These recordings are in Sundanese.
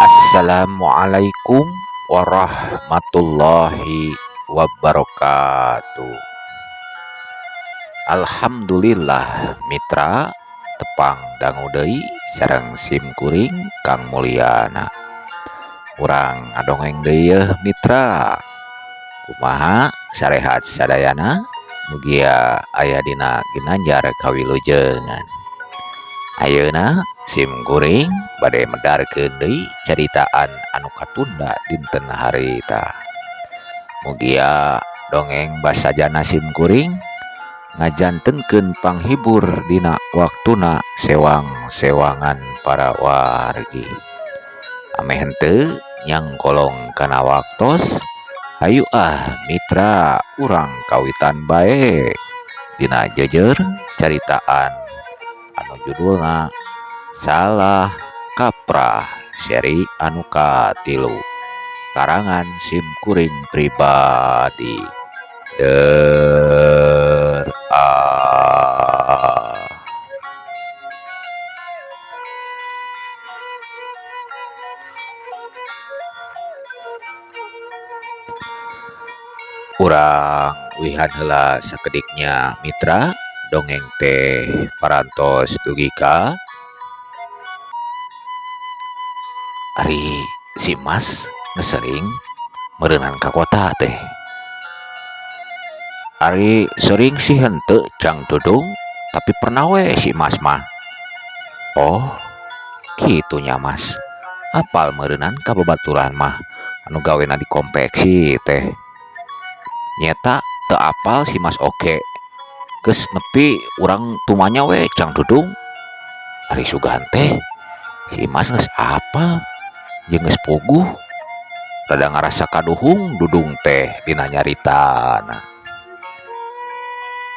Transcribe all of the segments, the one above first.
Assalamualaikum warahmatullahi wabarakatuh. Alhamdulillah mitra tepang dangu deui sareng sim kuring Kang Mulyana. Urang ngadongeng deui yeuh mitra. Kumaha sarehat sadayana? Mugia aya dina ginanjar kawilujengan. Ayeuna sim kuring bade medarkeun deui caritaan anu katunda dinten harita. Mugia dongeng basa jana sim kuring ngajantenkeun panghibur dina waktuna sewang-sewangan para wargi. Ameh henteu nyangkolong kana waktos, hayu mitra urang kawitan bae dina jejer caritaan anu judulna Salah Kaprah seri anu katilu karangan sim kuring pribadi. Urang wihan heula sakediknya mitra dongeng teh parantos dugi ka ari si Mas ngesering meureunnan ka kota teh. Ari sering sih henteu Cang Dudung, tapi pernah we si Mas mah. Oh, kitunya Mas. Apal meureunnan ka babaturan mah anu gawena di konveksi teh. Nyeta teu apal si Mas oge. Geus nepi urang tumanya we Cang Dudung. Ari sugan teh si Mas geus apal jeung geus puguh. Rada ngarasa kaduhung Dudung teh dina nyaritana.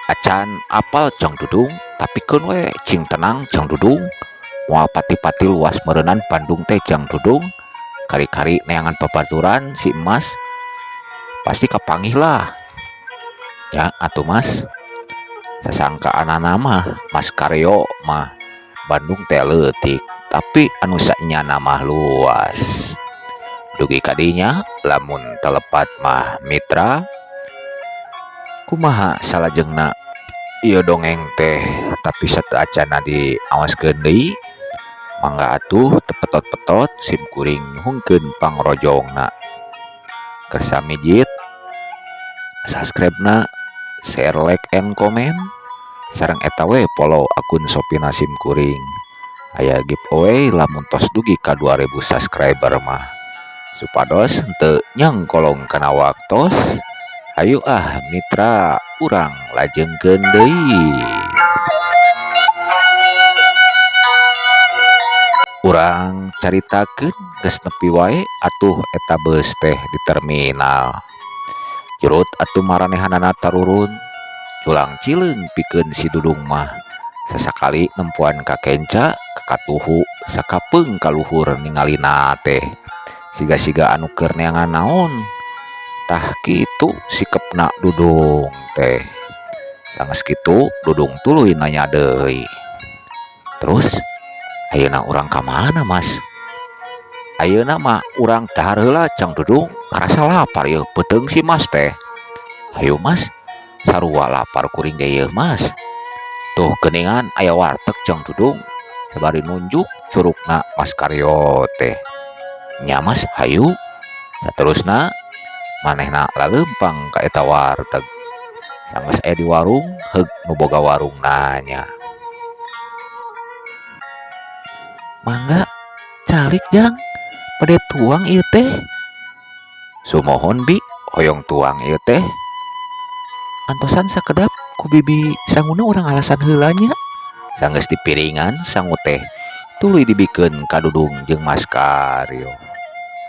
Acan apal Cang Dudung, tapi keun we cing tenang Cang Dudung. Moal pati-pati luas meureunnan Bandung teh Cang Dudung. Kari-kari neangan babaturan si Mas pasti kapanggih lah. Ya atuh Mas. Sasangkaanana mah Mas Karyo mah Bandung teh leutik, tapi anu sanyana mah luas. Dugi kadinya lamun telepat mah mitra. Kumaha salajengna ieu dongeng teh tapi sateu acana diawaskeun deui. Mangga atuh tepetot-petot sim kuring nyuhungkeun pangrojongna. Kersa mijit subscribe-na, share, like, and comment. Sareng eta we follow akun Shopee sim kuring. Aya giveaway lamun tos dugi ka 2000 subscriber mah. Supados henteu nyangkolong kana waktos. Hayu mitra urang lajengkeun deui. Urang caritakeun geus nepi wae atuh eta beus teh di terminal. Jurut atuh maranehanana tarurun culang cileung pikeun si Dudung mah. Sasakali nempuan ka kenca ka katuhu sakapeung ka luhur ningalina teh. Siga-siga anu keur neangan naon. Tah kitu sikepna Dudung teh. Sanggeus kitu Dudung tuluy nanya deui. Terus ayeuna urang ka mana Mas? Ayeuna mah urang dahar heula Cang Dudung ngarasa lapar yeuh peuteung si Mas teh. Hayu Mas, sarua lapar kuring ge yeuh Mas. Tuh geuningan aya warteg Cang Dudung sabari nunjuk curugna Mas Karyo teh. Nya Mas hayu. Saterusna manehna laleumpang ka eta warteg. Sanggeus aya di warung heug nu boga warung nanya. Mangga calik Jang, pade tuang ieu teh. Sumohon Bi, hoyong tuang ieu teh. antosan sakedap ku bibi sanguna orang alasan heulanya sanggeus dipiringan sangu teh tuluy dibikeun ka Dudung jeung Mas Karyo.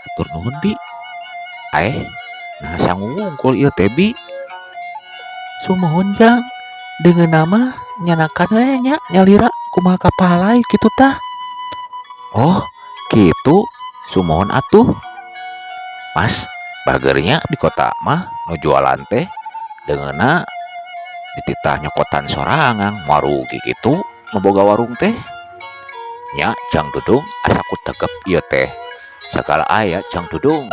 Hatur nuhun Bi. Nah sangu wungkul ieu teh Bi. Sumohon Jang. Dengan nama nyanakan we nya nyalira kumaha kapalai kitu tah. Oh, kitu. Sumohon atuh. Mas, bagernya di kota mah nu jualan teh deungeuna dititah nyokotan sorangan marugi gitu memboga warung teh nya Jang Dudung asa ku tegep ieu teh sagala aya Jang Dudung.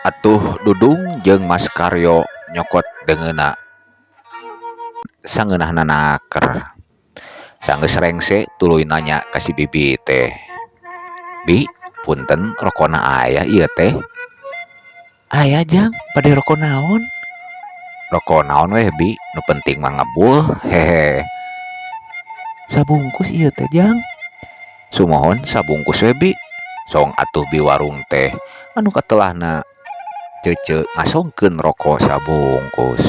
Atuh Dudung jeung Mas Karyo nyokot deungeuna sangeunahna naker sanggeus rengse tuluy nanya ka si bibi teh, "Bi, punten rokona aya ieu teh?" "Aya Jang, bade roko naon?" "Roko naon weh Bi, nu penting mah ngebul, hehe." "Sabungkus ieu teh Jang." "Sumohon sabungkus we Bi." "Song atuh Bi warung teh anu katelahna cece ngasongkeun roko sabungkus."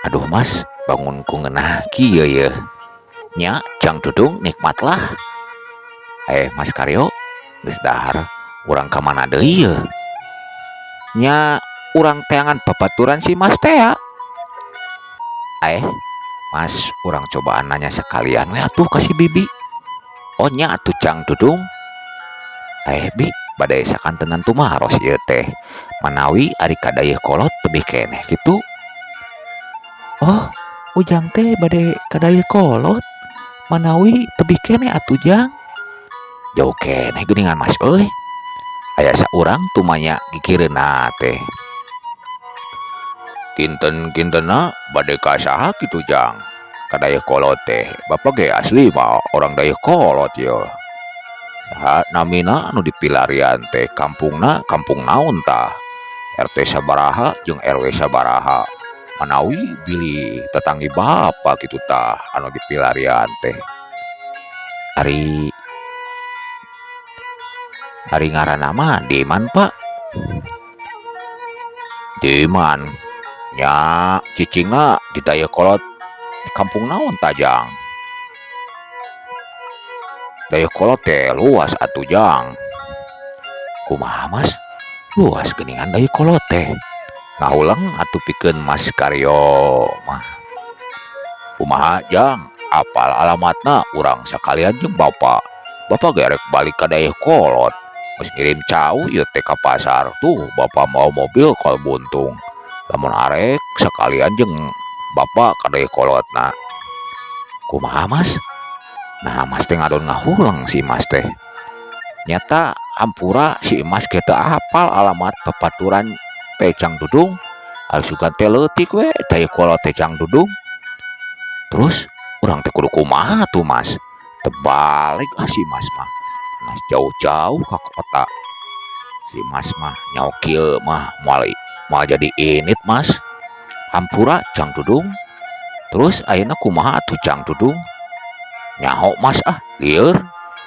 "Aduh Mas, bangunku ngeunah kieu yeuh." "Nya Jang Dudung nikmatlah." Mas Karyo geus dahar urang ka mana deui yeuh?" "Nya urang teangan babaturan si Mas teh ya." Mas urang cobaan nanya sekalian we atuh ka si bibi." "Oh nya atuh Jang Dudung." Bi, bade sakantenan tumaros ieu teh manawi ari kadayeuh kolot tebih keneh kitu." "Oh, ujang teh bade kadayeuh kolot manawi tebih keneh atuh Jang." "Jauh keneh geuningan Mas euy. Aya saurang tumanya gigireunna teh." "Kinten-kintenna bade ka saha kitu Jang? Kadayeuh kolot teh. Bapak ge asli mah orang dayeuh kolot yeuh." "Saha namina anu dipilarian teh kampungna kampung naon tah? RT sabaraha jeung RW sabaraha? Manawi bilih tetanggi Bapak kitu tah anu dipilarian teh." Ari ngaranna mah Diman Pak." "Diman nya cicingna di dayeuh kolot di kampung naon tah Jang?" "Dayeuh kolot teh luas atuh Jang." "Kumaha Mas, luas geuningan dayeuh kolot teh?" "Ngahulang atuh pikeun Mas Karyo mah." "Kumaha Jang, apal alamatna urang sakalian jeung Bapak. Bapak ge rek balik ka dayeuh kolot. Geus ngirim cau ieu teh ka pasar tuh Bapak mau mobil kol buntung. Lamun arek sakalian jeung Bapak ka dayeuh kolotna." "Kumaha Mas?" "Nah Mas teh ngadon ngahulang si Mas teh. Nyata hampura si Mas ge teu apal alamat babaturan teh Jang Dudung. Ari sugan teh leutik we dayeuh kolot teh Jang Dudung. Terus urang teh kudu kumaha tuh Mas? Tebalik si Mas mah. Nas jauh-jauh ka kota. Si Mas mah nyaukil mah moal jadi init Mas. Hampura Jang Dudung. Terus ayeuna kumaha atuh Jang Dudung?" "Nyaho Mas lieur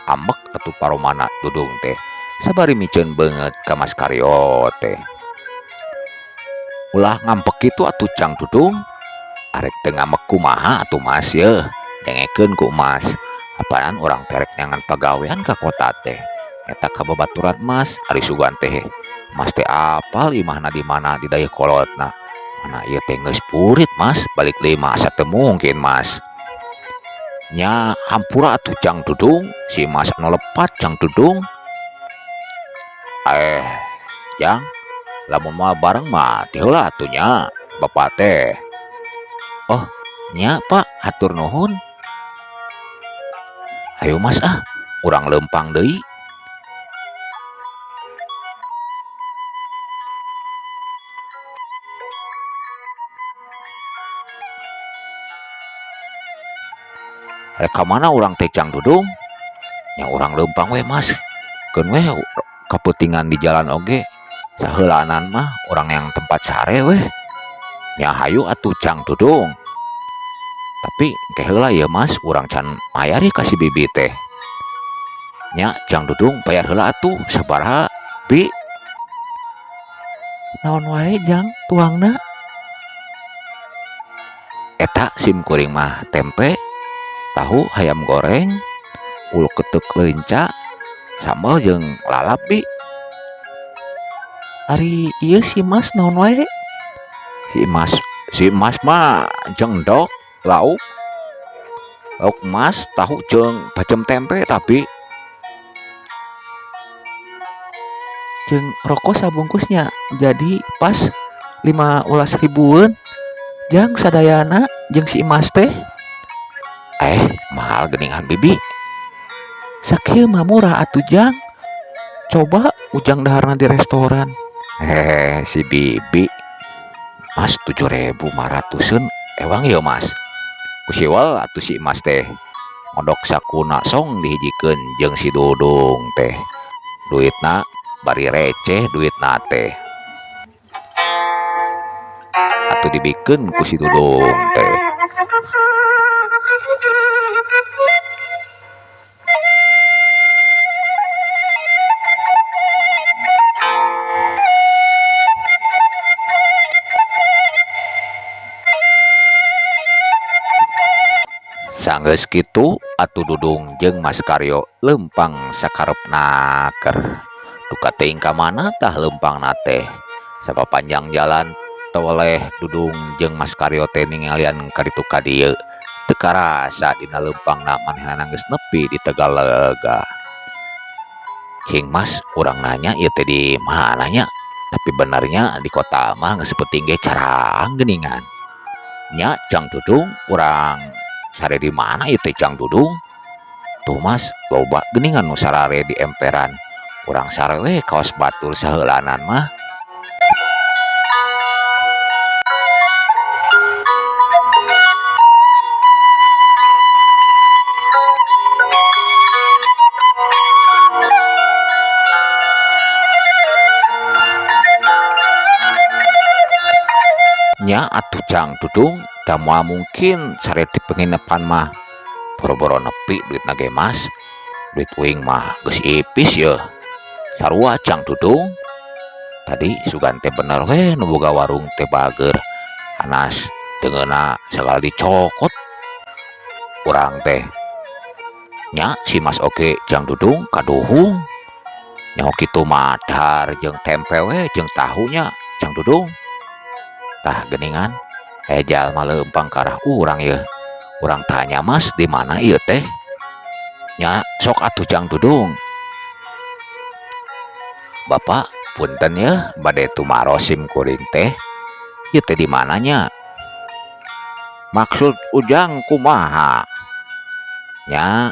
ambek atuh paromana Dudung teh sabari miceun beungeut ka Mas Karyo teh." "Ulah ngampek kitu atuh Jang Dudung. Arek teu ngamek kumaha atuh Mas yeuh dengekeun ku Mas. Apaan urang terek neangan pagawean ka kota teh eta ka babaturan Mas ari sugan teh Mas teh apal imahna di mana di dayeuh kolotna. Mana ieu teh geus purit Mas balik deui mah asa teu mungkin Mas." "Nya hampura atuh Jang Dudung si Mas anu lepat Jang Dudung." Jang, lamun moal bareng mah ti heula atuh nya Bapak teh." "Oh nya Pak, hatur nuhun." "Hayu Mas urang leumpang deui." reka mana orang tecang dudung yang orang lempang we mas kan we keputingan di jalan oge sahelanan mah orang yang tempat sare weh nya hayu atuh cang dudung tapi keheula ya mas orang can mayari kasih bibi teh nya cang dudung bayar heula atuh sabaraha bi naon wae jang tuangna eta sim kuring mah tempe tahu ayam goreng ulu ketuk leunca sambal jeung lalap bi ari ieu si mas naon wae si mas mah jeung dok lauk mas tahu jeung bacem tempe tapi jeung rokok sabungkusnya jadi pas 15.000-an jang sadayana jeung si Imas teh mahal geningan bibi sakieu mah murah atuh jang coba ujang daharna di restoran si bibi mas 7.500-an ewang ya mas kusiwal atuh si Imas teh modok sakuna song dihijikeun jeung si Dudung teh duitna bari receh duitna teh atuh dibikeun ku si Dudung teh sanggeus kitu atuh Dudung jeung Mas Karyo lempang sakarepna keur duka teuing ka mana tah lempangna teh sapapanjang jalan toleh Dudung jeung Mas Karyo teh ningalian kaditu ka dieu teu karasa dina lempangna manehna geus nepi di Tegalega cing Mas urang nanya ieu teh di mana nya tapi benernya di kota mah geus penting ge carang geuningan nya cang Dudung urang sare di mana ieu teh cang Dudung tuh Mas loba geuningan nu sarare di emperan urang sare we kaos batur saheulanan mah nya atuh cang Dudung da moal mungkin sare ti penginapan mah boro-boro nepi duitna ge Mas duit uing mah geus ipis yeuh sarua cang Dudung tadi sugan teh bener we nu boga warung teh bager anas deungeuna segala dicokot urang teh nya si Mas oge cang Dudung kaduhung nya kitu mah dahar jeung tempe we jeung tahunya cang Dudung tah geningan jalma leumpang ka arah urang ye urang tanya Mas di mana ieu teh nya sok atuh cang Dudung Bapak punten ya bade tumarosim kuring teh ieu teh di mananya maksud ujang kumaha nya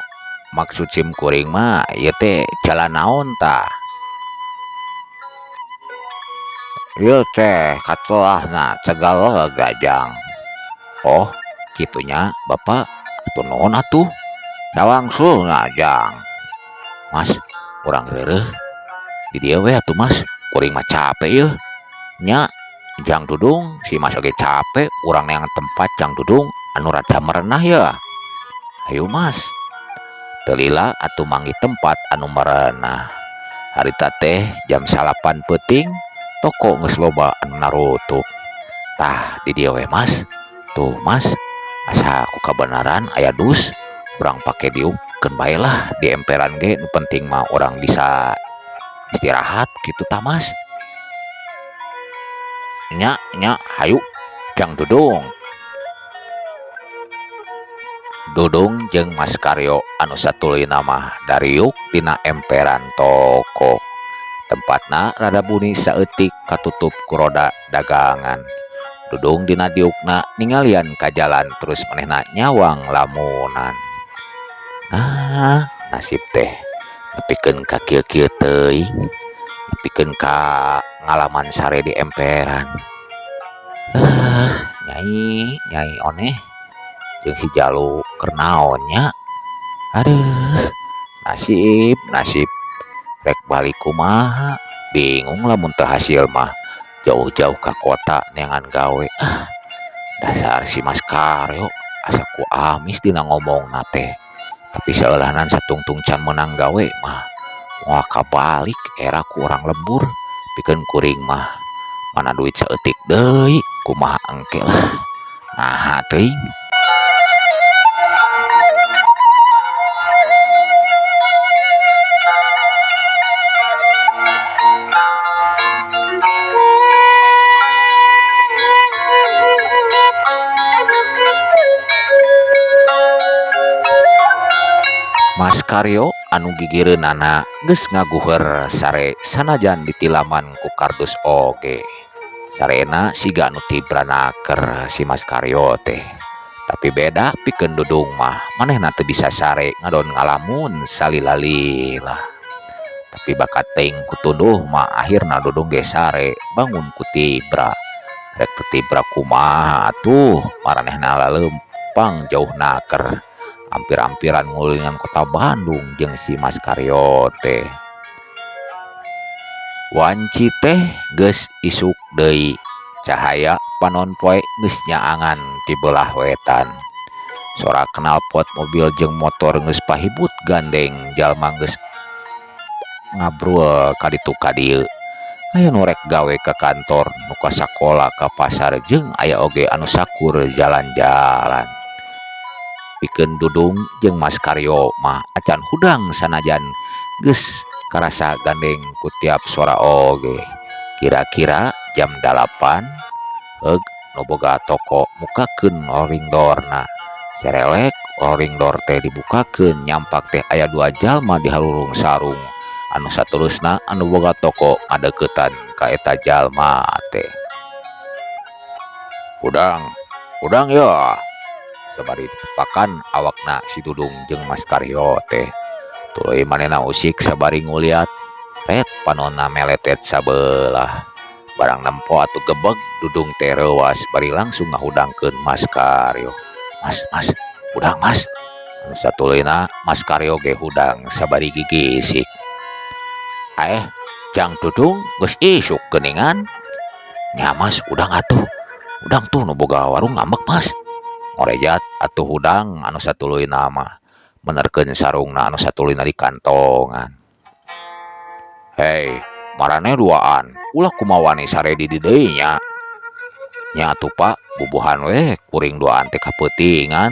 maksud sim kuring mah ieu teh jalan naon tah ieu teh katelahna Tegalega jang oh kitunya Bapak atuh nuhun atuh sawangsulna jang Mas urang reureuh di dieu we atuh Mas kuring mah capek yeuh nya jang Dudung si Mas oge capek urang neangan tempat cang Dudung anu rada merenah ya ayo Mas teu lila atuh manggi tempat anu merenah harita teh jam 8 peuting toko geus loba anu narutuk tah di dieu we Mas tuh Mas asa ku kabenaran aya dus urang pake diupkeun bae lah di emperan ge nu penting mah urang bisa istirahat gitu tah Mas nya hayu cang Dudung jeung Mas Karyo anu satulina mah dariuk tina emperan toko tempatna rada buni saeutik katutup ku roda dagangan Dudung dina diukna ningalian ka jalan terus manehna nyawang lamunan nah nasib teh nepikeun ka kieu-kieu teuing nepikeun ka ngalaman sare di emperan nyai oneh jeung si Jalu kernaonnya. Aduh, nasib rek balik kumaha, bingung lamun teu hasil mah jauh-jauh ke kota neangan gawe. Dasar si Mas Karyo asa ku amis dina ngomong teh. Tapi seulahanan satungtung can menang gawe mah moal kabalik era ku urang lembur pikeun kuring mah mana duit saeutik deui kumaha engke lah. Nah teuing. Mas Karyo anu gigireunana geus ngaguheur sare sanajan ditilaman ku kardus oge. Sarena siga anu tibranaker si Mas Karyo teh. Tapi beda pikeun Dudung mah manehna teu bisa sare ngadon ngalamun salila-lila. Tapi bakat teuing ku tunduh mah akhirna Dudung ge sare bangun ku tibra. Rek teu tibra kumaha atuh maranehna laleumpang jauh naker. Hampir-hampiran ngulingan kota Bandung jeung si Mas Karyo teh. Wanci teh geus isuk deui. Cahaya panon poe geus nyaangan ti beulah wetan. Sora knalpot mobil jeung motor geus pahibut gandeng jalma geus ngabrul ka ditu ka dieu. Aya nu rek gawe ka kantor, nu ka sakola ka pasar jeung aya oge anu sakur jalan-jalan. Pikeun Dudung jeung Mas Karyo mah acan hudang sanajan geus karasa gandeng ku tiap sora oge. Kira-kira jam 8 heug nu boga toko mukakeun roring doorna. Serelek roring door teh dibukakeun nyampak teh aya 2 jalma di harurung sarung. Anu saterusna anu boga toko ngadeuketan ka eta jalma teh. Udang ya. Sabari ditepakan awakna si Dudung jeung Mas Karyo teh. Tuluy manehna usik sabari nguliat ret panonna meletet sabelah. Barang nempo atuh gebeg Dudung teh reuas bari langsung ngahudangkeun Mas Karyo. Mas, udang Mas. Anu satuluyna Mas Karyo ge hudang sabari gigisik. Jang Dudung geus isuk geuningan. Nya Mas udang atuh. Udang tuh nu boga warung ngambek Mas. Ngorejat atuh hudang anu satuluyna mah menerkeun sarungna anu satuluyna di kantongan. Hei, maraneh duaan, ulah kumaha wani sare di deui nya. Nya atuh Pak, bubuhan we kuring duaan teh kapeutingan.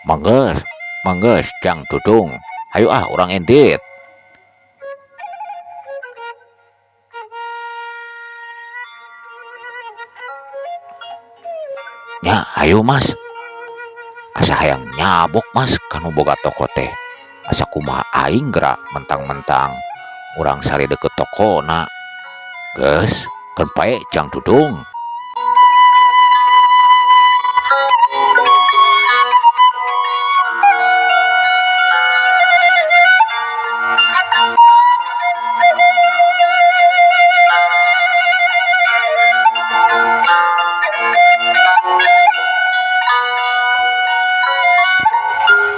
Manggeus, Jang Dudung. Hayu urang endit. Nya ayo Mas, asa hayang nyabok Mas kanu boga toko teh. Asa kumaha aing geura mentang-mentang urang sare deket tokona. Geus keun pae Jang Dudung.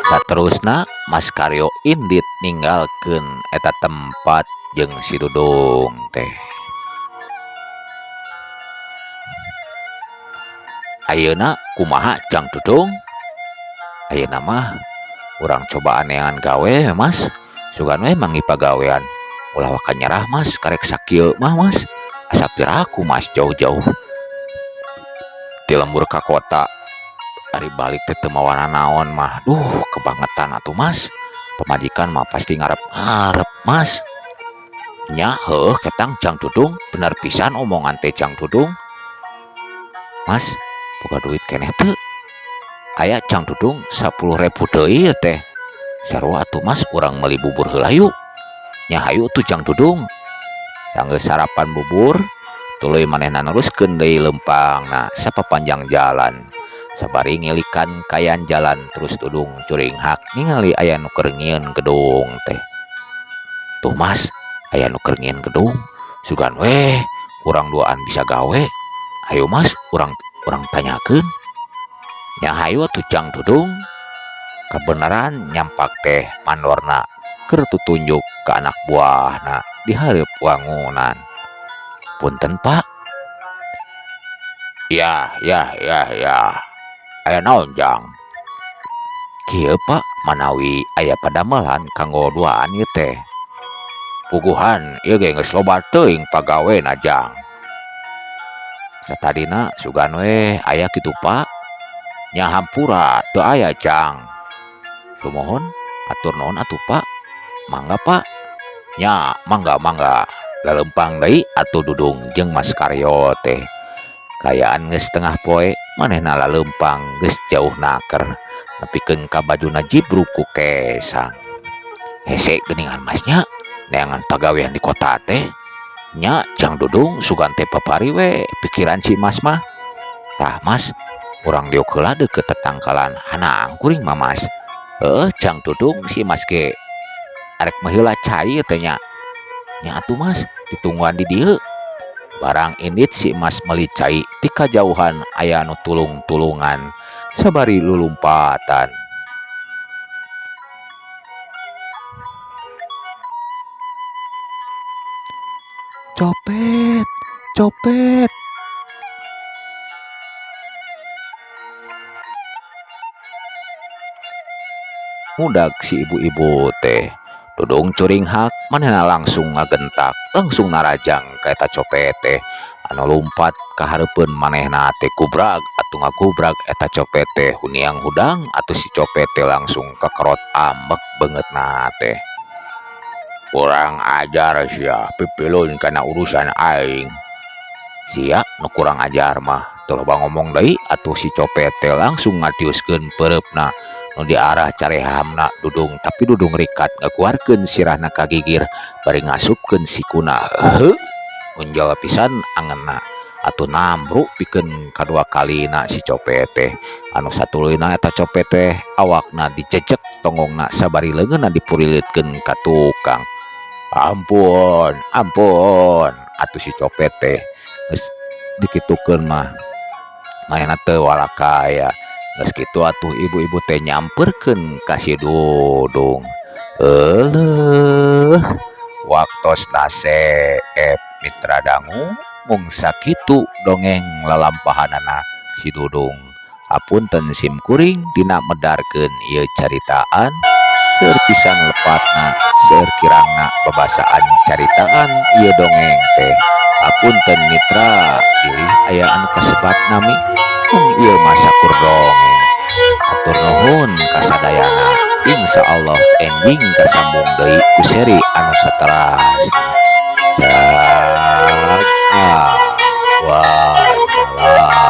Saterusna Mas Karyo indit ninggalkeun eta tempat jeung si Dudung teh. Ayeuna kumaha Jang Dudung? Ayeuna mah urang coba aneangan gawe Mas. Sugan we mangi pagawean. Ulah waka nyerah Mas karek sakieu mah Mas. Asa piraku Mas jauh-jauh di lembur ka kota. Ari balik teh teu mawana naon mah. Duh, kebangetan atuh Mas. Pamajikan mah pasti ngarep-ngarep Mas. Nya heuh ketang Jang Dudung, bener pisan omongan teh Jang Dudung. Mas, boga duit keneh teu? Aya Jang Dudung 10.000 deui teh. Sarua atuh Mas urang meuli bubur heula yuk. Nya hayu tuh Jang Dudung. Sanggeus sarapan bubur, tuluy manehna neruskeun deui lempangna sapapanjang jalan. Sabari ngilikan kayan jalan terus Dudung curing hak ningali aya nu keur ngieun gedung teh. Tuh Mas, aya nu keur ngieun gedung. Sugan weh urang duaan bisa gawe. Hayu Mas, urang tanyakeun. Nya hayu atuh Jang Dudung. Kebenaran nyampak teh mandorna keur tutunjuk ke anak buahna di hareup wangunan. Punten Pak. Ya. Aya naon Jang? Kieu Pak, manawi aya padamelan kanggo duaan ieu teh. Puguhan ieu ge geus loba teuing pagawena Jang. Satadina sugan we aya kitu Pak. Nya hampura teu aya Jang. Sumohon, atur nuhun atuh Pak. Mangga Pak. Nya mangga. Lalempang deui atuh Dudung jeung Mas Karyo teh. Kayaan geus tengah poe manehna lalempang geus jauh naker nepikeun ka bajuna jibruk ku kesang. Hese geuningan Masnya neangan pagawean di kota teh. Nya Jang Dudung sugan teh papari we pikiran si Mas mah. Tah Mas, urang diuk heula deukeut tetangkalan hanang kuring mah Mas. Jang Dudung si Mas ge arek mah cai teh nya. Nya atuh Mas, ditungguan di dieu. Barang indit si Mas meuli cai ti kajauhan aya nu tulung-tulungan sabari lulumpatan. Copet. Mudag si ibu-ibu teh. Dudung curing hak manehna langsung ngagentak, langsung narajang ka eta copet teh. Anu lumpat ka hareupeun manehna teh kubrag atuh ngagubrak eta copet teh huniang hudang atuh si copet teh langsung kakerot ambek beungeutna teh. Kurang ajar sia pipilun kana urusan aing. Sia nu kurang ajar mah teu loba ngomong deui atuh si copet teh langsung ngatiuskeun peureupna nu diarah carehamna Dudung, tapi Dudung rikat ngakuarkeun sirahna ka gigir bari ngasupkeun sikuna. Unjal pisan angeunna atuh nambruk pikeun kadua kalina si copet teh. Anu satuluyna eta copet teh awakna dicecek tonggongna sabari leungeunna dipurilitkeun ka tukang. Ampun atuh si copet teh geus dikitukeun mah manehna teu walakaya. Geus kitu atuh ibu-ibu teh nyamperkeun ka si Dudung. Waktosna seep mitra dangu mung sakitu dongeng lalampahanana si Dudung. Hapunten sim kuring dina medarkeun ieu caritaan. Seueur pisan lepatna, seueur kirangna babasaan caritaan ieu dongeng teh. Hapunten mitra, pilih aya anu kasebat nami mung ieu mah sakur dongeng. Atur nuhun kasadayana. Insyaallah enjing kasambung deui ku seri anu saterasna. Wassalam.